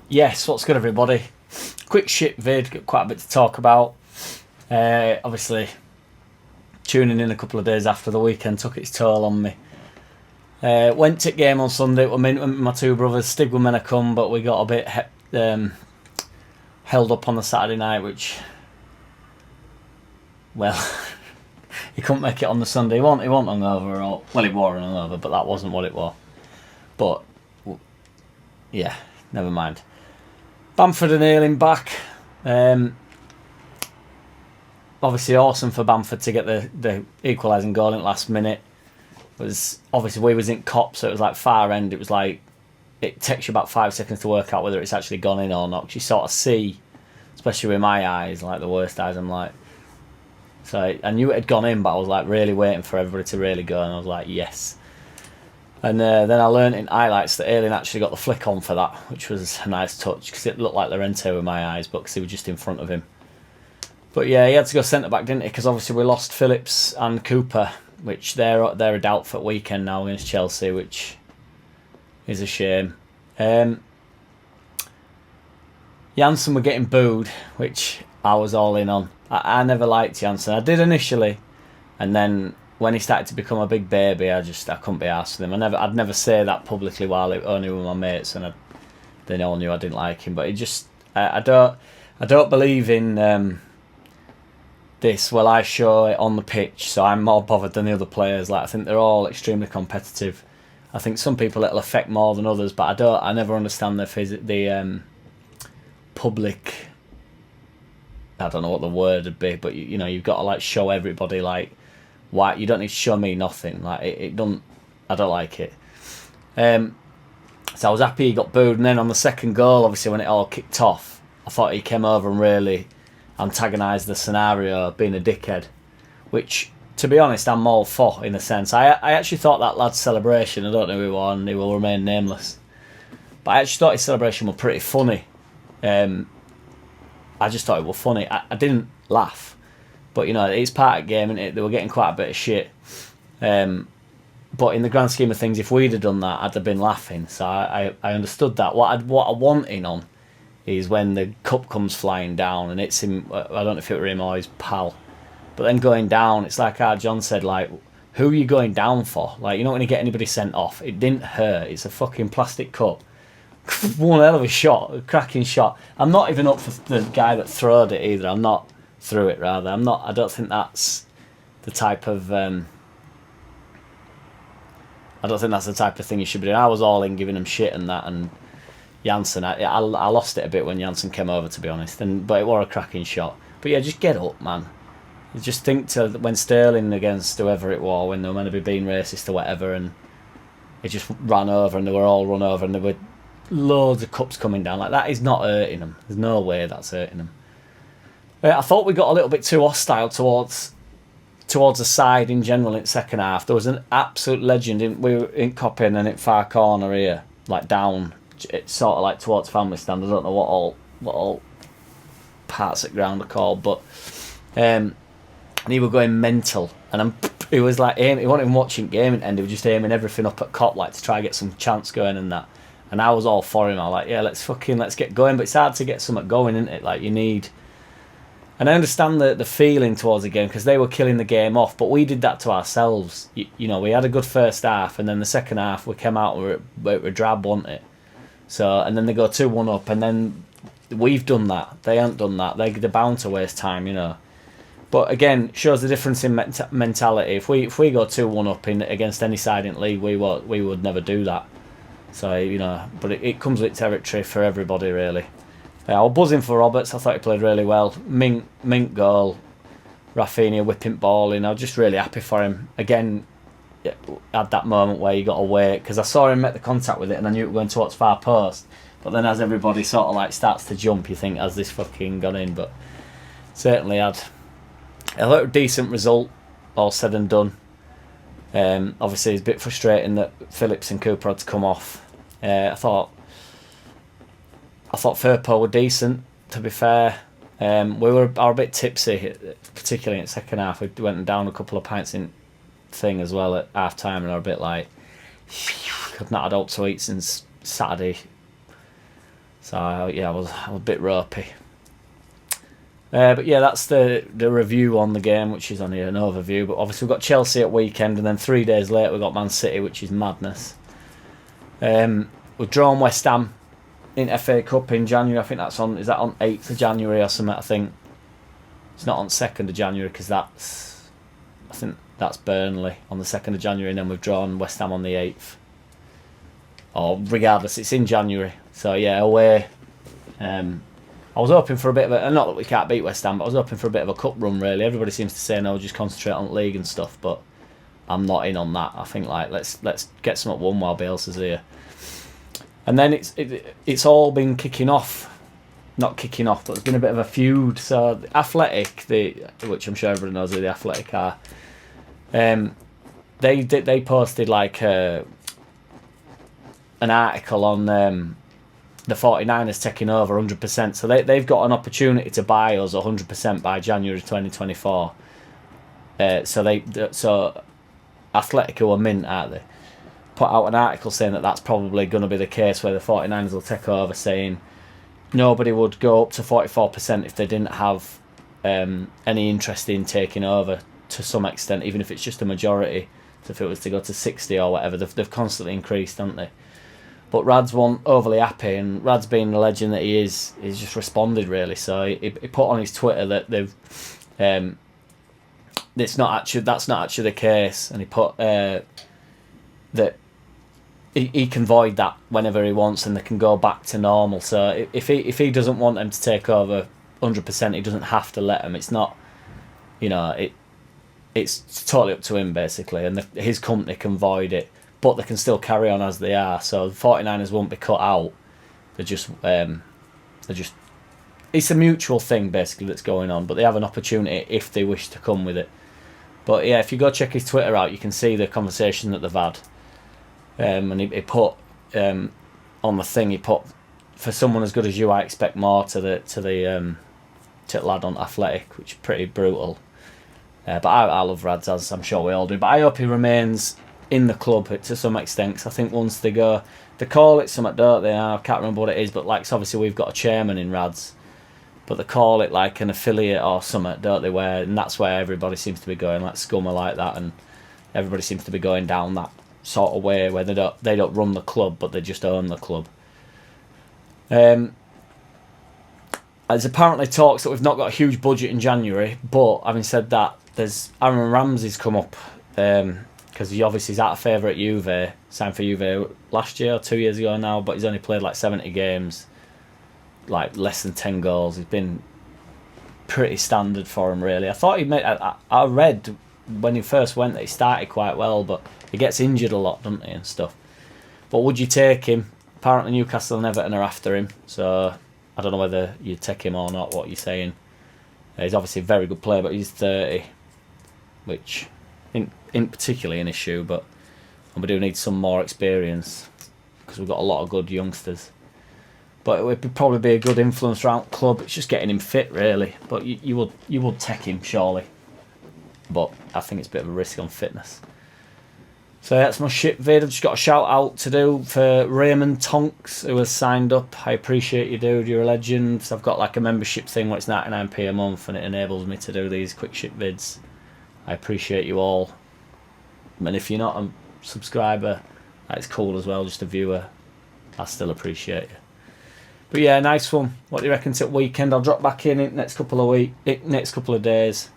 Yes, what's good, everybody? Quick shit vid, got quite a bit to talk about. Obviously, tuning in a couple of days after the weekend took its toll on me. Went to game on Sunday. Went with my two brothers. Stig were meant to come, but we got a bit held up on the Saturday night, which, well, he couldn't make it on the Sunday. He wasn't hungover, or well, he were hungover, but that wasn't what it was. But yeah, never mind. Bamford and Ayling back. Obviously awesome for Bamford to get the equalising goal in the last minute. Was obviously we was in cop, so it was like far end. It was like it takes you about 5 seconds to work out whether it's actually gone in or not. 'Cause you sort of see, especially with my eyes, like the worst eyes. I'm like, so I knew it had gone in, but I was like really waiting for everybody to really go, and I was like, yes. And then I learned in highlights that Ayling actually got the flick on for that, which was a nice touch, because it looked like Llorente with my eyes, but because he was just in front of him. But yeah, he had to go centre-back, didn't he? Because obviously we lost Phillips and Cooper, which they're a doubtful weekend now against Chelsea, which is a shame. Janssen were getting booed, which I was all in on. I never liked Janssen. I did initially, and then when he started to become a big baby, I couldn't be arsed with him. I'd never say that publicly while it only with my mates, and they all knew I didn't like him. But I don't believe in this. Well, I show it on the pitch, so I'm more bothered than the other players. Like, I think they're all extremely competitive. I think some people it'll affect more than others, but I never understand the public. I don't know what the word would be, but you know, you've got to like show everybody like. Why you don't need to show me nothing, like it don't. I don't like it. So I was happy he got booed, and then on the second goal, obviously when it all kicked off, I thought he came over and really antagonised the scenario, being a dickhead, which to be honest I'm all for in a sense. I actually thought that lad's celebration, I don't know who he was, and he will remain nameless, but I actually thought his celebration was pretty funny. I just thought it was funny. I didn't laugh. But, you know, it's part of the game, and they were getting quite a bit of shit. But in the grand scheme of things, if we'd have done that, I'd have been laughing. So I understood that. What I want in on is when the cup comes flying down, and it's him. I don't know if it were him or his pal. But then going down, it's like John said, like, who are you going down for? Like, you're not going to get anybody sent off. It didn't hurt. It's a fucking plastic cup. One hell of a shot, a cracking shot. I'm not even up for the guy that throwed it either. I'm not. Through it rather. I don't think that's the type of thing you should be doing. I was all in giving him shit and that, and Janssen, I lost it a bit when Janssen came over, to be honest, but it was a cracking shot. But yeah, just get up, man. You just think to when Sterling against whoever it was, when they were meant to be being racist or whatever, and it just ran over, and they were all run over, and there were loads of cups coming down. Like, that is not hurting them. There's no way that's hurting them. I thought we got a little bit too hostile towards the side in general in the second half. There was an absolute legend. We were in Coppin and in far corner here, like down, it's sort of like towards family stand. I don't know what all parts of the ground are called, but and he was going mental. And he was like aiming. He wasn't even watching game at end. He was just aiming everything up at Cop, like to try and get some chance going and that. And I was all for him. I was like, yeah, let's get going. But it's hard to get something going, isn't it? Like, you need. And I understand the feeling towards the game, because they were killing the game off, but we did that to ourselves. You know, we had a good first half, and then the second half we came out with a drab, wasn't it? So, and then they go 2-1 up, and then we've done that. They haven't done that. They're bound to waste time, you know. But again, shows the difference in mentality. If we go 2-1 up against any side in the league, we would never do that. So, you know, but it comes with territory for everybody, really. I was buzzing for Roberts. I thought he played really well. Mink goal, Rafinha whipping ball in. I was just really happy for him. Again, had that moment where you got to wait, because I saw him make the contact with it, and I knew it was going towards far post. But then as everybody sort of like starts to jump, you think, has this fucking gone in? But certainly had a little decent result, all said and done. Obviously, it's a bit frustrating that Phillips and Cooper had to come off. I thought Firpo were decent, to be fair. We were a bit tipsy, particularly in the second half. We went down a couple of pints in thing as well at half time, and I were a bit like, I've not had out to eat since Saturday So yeah, I was a bit ropey. But yeah, that's the review on the game, which is only an overview. But obviously we've got Chelsea at weekend, and then 3 days later we've got Man City, which is madness. We've drawn West Ham in FA Cup in January. I think that's on. Is that on 8th of January or something? I think it's not on 2nd of January because I think that's Burnley on the 2nd of January, and then we've drawn West Ham on the 8th. Or regardless, it's in January. So yeah, away. I was hoping for a bit of a, not that we can't beat West Ham, but I was hoping for a bit of a cup run really. Everybody seems to say no, just concentrate on league and stuff, but I'm not in on that. I think like let's get something won while Bielsa's here. And then it's all been kicking off. Not kicking off, but there's been a bit of a feud. So the Athletic, which I'm sure everybody knows who the Athletic are, they posted like an article on the 49ers taking over 100%. So they've got an opportunity to buy us 100% by January 2024. So Athletic, who are mint, aren't they, put out an article saying that that's probably going to be the case where the 49ers will take over, saying nobody would go up to 44% if they didn't have any interest in taking over to some extent, even if it's just a majority. So if it was to go to 60 or whatever, they've constantly increased, haven't they? But Rad's weren't overly happy, and Rad's being the legend that he is, he's just responded really. So he put on his Twitter that they've that's not actually the case, and he put that he can void that whenever he wants, and they can go back to normal. So if he doesn't want them to take over 100%, he doesn't have to let them. It's not, it's totally up to him basically, and his company can void it. But they can still carry on as they are. So the 49ers won't be cut out. They're just it's a mutual thing basically that's going on. But they have an opportunity if they wish to come with it. But yeah, if you go check his Twitter out, you can see the conversation that they've had. And he put on the thing, he put, for someone as good as you, I expect more to the lad on Athletic, which is pretty brutal. But I love Rads, as I'm sure we all do. But I hope he remains in the club to some extent, because I think once they call it something, don't they? I can't remember what it is, but like, so obviously we've got a chairman in Rads, but they call it like an affiliate or something, don't they? And that's where everybody seems to be going, like Scummer like that, and everybody seems to be going down that sort of way where they don't run the club, but they just own the club. There's apparently talks that we've not got a huge budget in January, but having said that, there's Aaron Ramsey's come up. Because he obviously is out of favour at Juve, signed for Juve last year or 2 years ago now, but he's only played like 70 games, like less than 10 goals. He's been pretty standard for him, really. I thought he made. I read when he first went that he started quite well, but he gets injured a lot, doesn't he, and stuff. But would you take him? Apparently Newcastle and Everton are after him, so I don't know whether you'd take him or not. What you're saying? He's obviously a very good player, but he's 30, which isn't particularly an issue, but we do need some more experience because we've got a lot of good youngsters. But it would probably be a good influence around the club. It's just getting him fit, really. But you would take him, surely. But I think it's a bit of a risk on fitness. So that's my shit vid. I've just got a shout out to do for Raymond Tonks, who has signed up. I appreciate you, dude. You're a legend. So I've got like a membership thing where it's 99p a month, and it enables me to do these quick shit vids. I appreciate you all. And if you're not a subscriber, that's cool as well, just a viewer. I still appreciate you. But yeah, nice one. What do you reckon to weekend? I'll drop back in next couple of days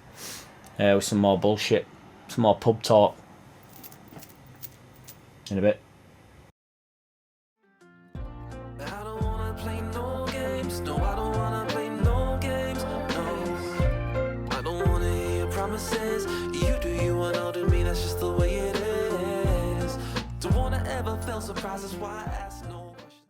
with some more bullshit, some more pub talk. In a bit. Surprises why I ask no